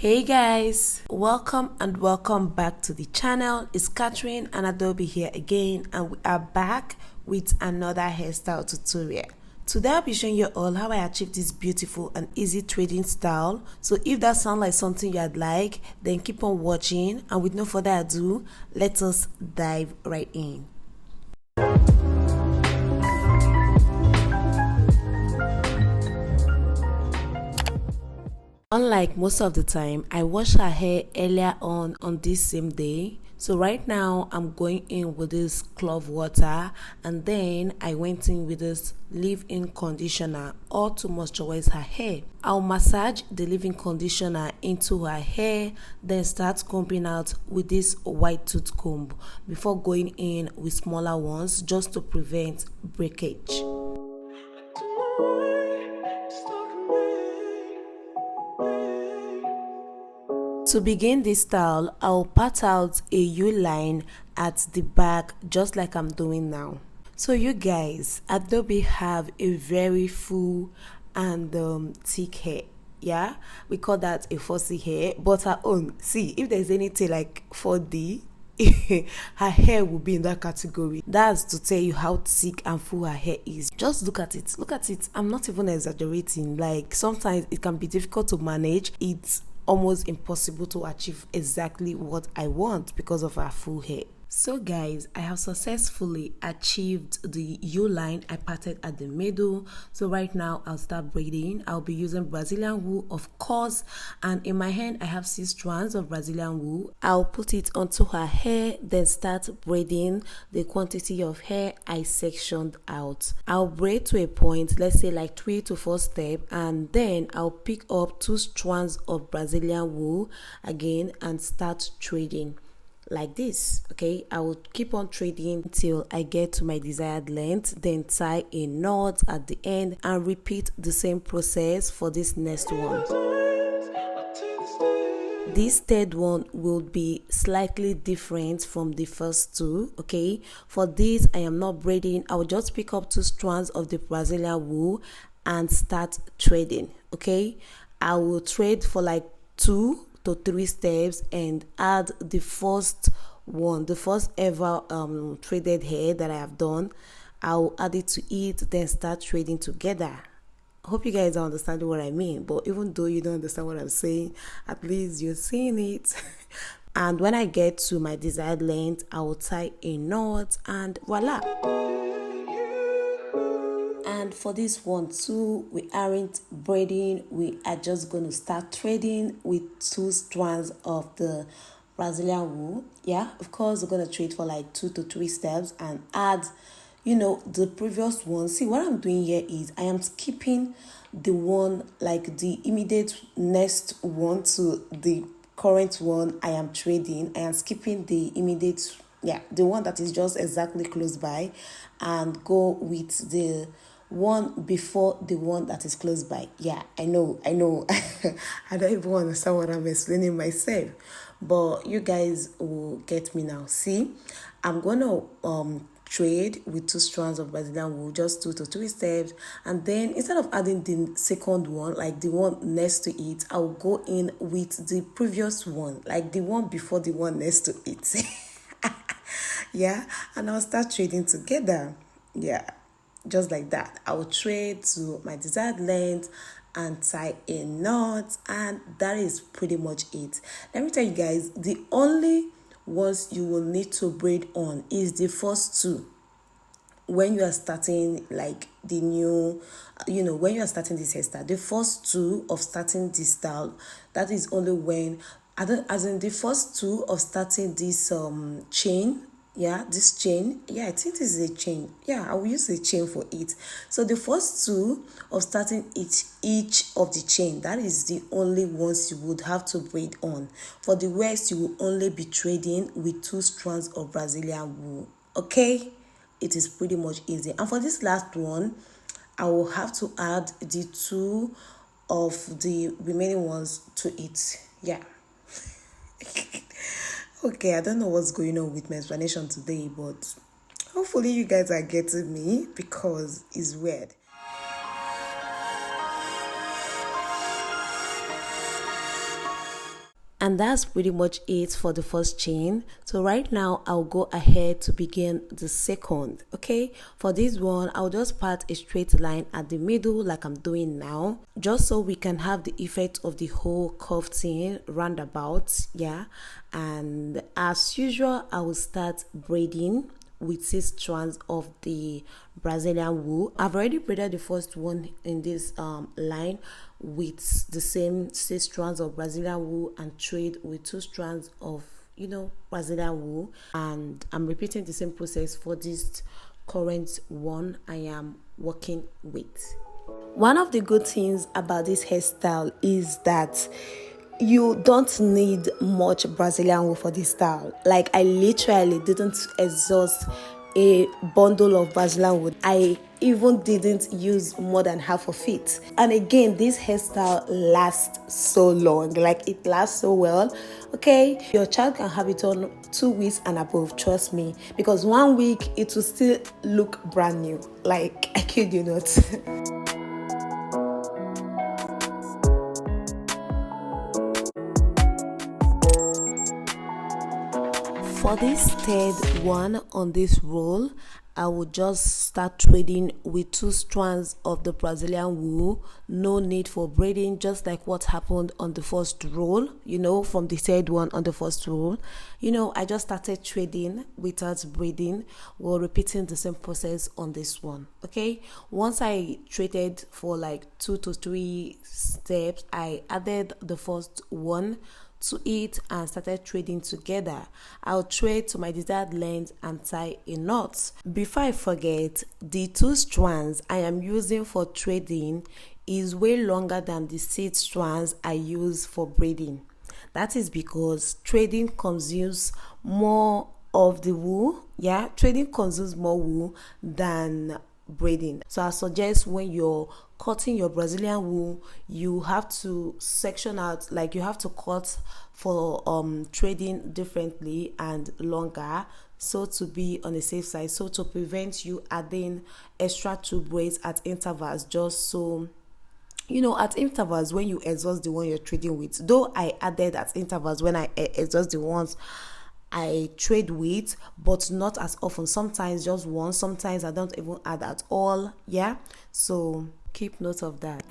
Hey guys, welcome and welcome back to the channel. It's Catherine and Adobe here again, and we are back with another hairstyle tutorial. Today I'll be showing you all how I achieved this beautiful and easy threading style. So if that sounds like something you'd like, then keep on watching, and with no further ado, let us dive right in. Unlike most of the time, I wash her hair earlier on this same day. So right now I'm going in with this clove water, and then I went in with this leave-in conditioner, all to moisturize her hair. I'll massage the leave-in conditioner into her hair, then start combing out with this white tooth comb before going in with smaller ones just to prevent breakage. To begin this style, I'll pat out a U-line at the back just like I'm doing now. So you guys, Adobe have a very full and thick hair. Yeah, we call that a fussy hair, but her own, see, if there's anything like 4D, her hair will be in that category. That's to tell you how thick and full her hair is. Just look at it. Look at it. I'm not even exaggerating. Like, sometimes it can be difficult to manage. It's almost impossible to achieve exactly what I want because of her full hair. So guys, I have successfully achieved the U-line I parted at the middle. So right now I'll start braiding. I'll be using Brazilian wool, of course, and in my hand I have 6 strands of Brazilian wool. I'll put it onto her hair, then start braiding the quantity of hair I sectioned out. I'll braid to a point, let's say like 3 to 4 steps, and then I'll pick up 2 strands of Brazilian wool again and start threading like this. Okay, I will keep on threading until I get to my desired length, then tie a knot at the end and repeat the same process for this next one. This third one will be slightly different from the first two. Okay, for this I am not braiding. I will just pick up 2 strands of the Brazilian wool and start threading. Okay, I will thread for like 2 to 3 steps and add the first one, the first ever threaded hair that I have done. I'll add it to it, then start threading together. Hope you guys are understanding what I mean, but even though you don't understand what I'm saying, at least you're seeing it. And when I get to my desired length, I will tie a knot and voila. And for this one too, we aren't braiding, we are just going to start threading with 2 strands of the Brazilian wool. Yeah, of course we're going to thread for like 2 to 3 steps and add, the previous one. See, what I'm doing here is I am skipping the one, like the immediate next one to the current one I am threading. I am skipping the immediate, the one that is just exactly close by, and go with the one before the one that is close by. Yeah, I know I don't even understand what I'm explaining myself, but you guys will get me now. See, I'm gonna thread with 2 strands of Brazilian wool, just 2 to 3 steps, and then instead of adding the second one, like the one next to it, I'll go in with the previous one, like the one before the one next to it. Yeah, and I'll start threading together. Yeah, just like that. I will thread to my desired length and tie a knot, and that is pretty much it. Let me tell you guys, the only ones you will need to braid on is the first 2 when you are starting like the new, when you are starting this hairstyle. The first 2 of starting this style, that is only when, as in the first 2 of starting this chain. Yeah, this chain, I think this is a chain. I will use a chain for it. So the first 2 of starting each of the chain, that is the only ones you would have to braid on. For the rest, you will only be threading with 2 strands of Brazilian wool. Okay, it is pretty much easy. And for this last one, I will have to add the 2 of the remaining ones to it. Yeah. Okay, I don't know what's going on with my explanation today, but hopefully you guys are getting me, because it's weird. And that's pretty much it for the first chain. So right now I'll go ahead to begin the second. Okay, for this one I'll just part a straight line at the middle like I'm doing now, just so we can have the effect of the whole curve thing roundabout. Yeah, and as usual I will start braiding with 6 strands of the Brazilian wool. I've already braided the first one in this line with the same 6 strands of Brazilian wool and thread with 2 strands of Brazilian wool, and I'm repeating the same process for this current one I am working with. One of the good things about this hairstyle is that you don't need much Brazilian wool for this style. Like, I literally didn't exhaust a bundle of Brazilian wool. I even didn't use more than half of it. And again, this hairstyle lasts so long. Like, it lasts so well. Okay, your child can have it on 2 weeks and above, trust me, because 1 week it will still look brand new. Like, I kid you not. For this third one on this roll, I will just start threading with 2 strands of the Brazilian wool. No need for braiding, just like what happened on the first roll, from the third one on the first roll. I just started threading without braiding. We're repeating the same process on this one. Okay, once I threaded for like 2 to 3 steps, I added the first one to it and started threading together. I'll thread to my desired length and tie a knot. Before I forget, the 2 strands I am using for threading is way longer than the 6 strands I use for braiding. That is because threading consumes more of the wool. Yeah, threading consumes more wool than braiding. So I suggest when you're cutting your Brazilian wool, you have to section out, like you have to cut for threading differently and longer, so to be on the safe side, so to prevent you adding extra 2 braids at intervals, just so at intervals when you exhaust the one you're threading with. Though I added at intervals when I exhaust the ones I trade with, but not as often. Sometimes just once, sometimes I don't even add at all. Yeah, so keep note of that.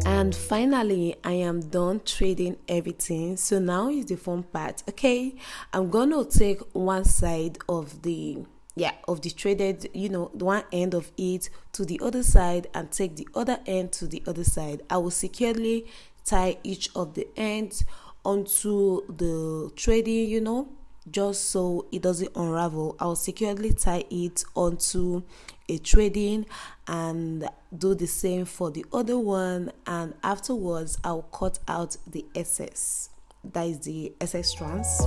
And finally, I am done threading everything. So now is the fun part. Okay, I'm gonna take one side of the threaded, the one end of it to the other side, and take the other end to the other side. I will securely tie each of the ends onto the threading, just so it doesn't unravel. I'll securely tie it onto a threading and do the same for the other one, and afterwards I'll cut out the excess, that is the excess strands.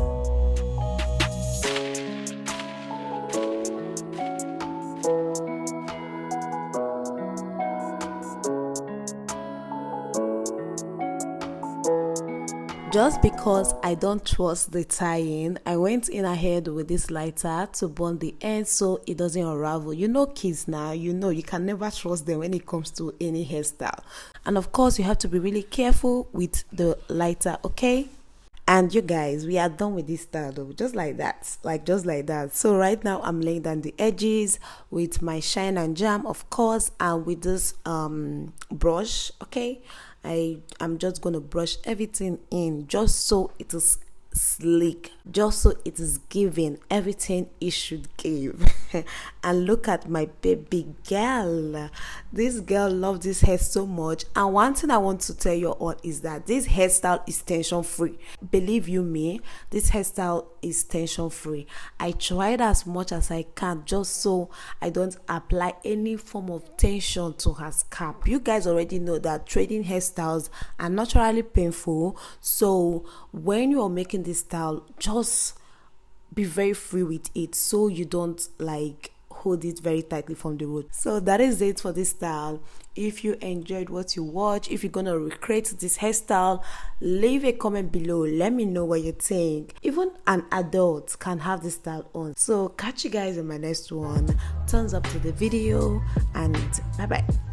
Just because I don't trust the tying, I went in ahead with this lighter to burn the end so it doesn't unravel. Kids now, you can never trust them when it comes to any hairstyle. And of course, you have to be really careful with the lighter, okay? And you guys, we are done with this style though, just like that. So right now I'm laying down the edges with my shine and jam, of course, and with this brush, okay? I'm just gonna brush everything in just so it is sleek. just so it is giving everything it should give. And look at my baby girl. This girl loves this hair so much, and one thing I want to tell you all is that this hairstyle is tension free. Believe you me, this hairstyle is tension free. I tried as much as I can just so I don't apply any form of tension to her scalp. You guys already know that threading hairstyles are naturally painful, so when you are making this style, just be very free with it so you don't like hold it very tightly from the root. So that is it for this style. If you enjoyed what you watch, if you're gonna recreate this hairstyle, leave a comment below. Let me know what you think. Even an adult can have this style on. So catch you guys in my next one. Thumbs up to the video and bye bye.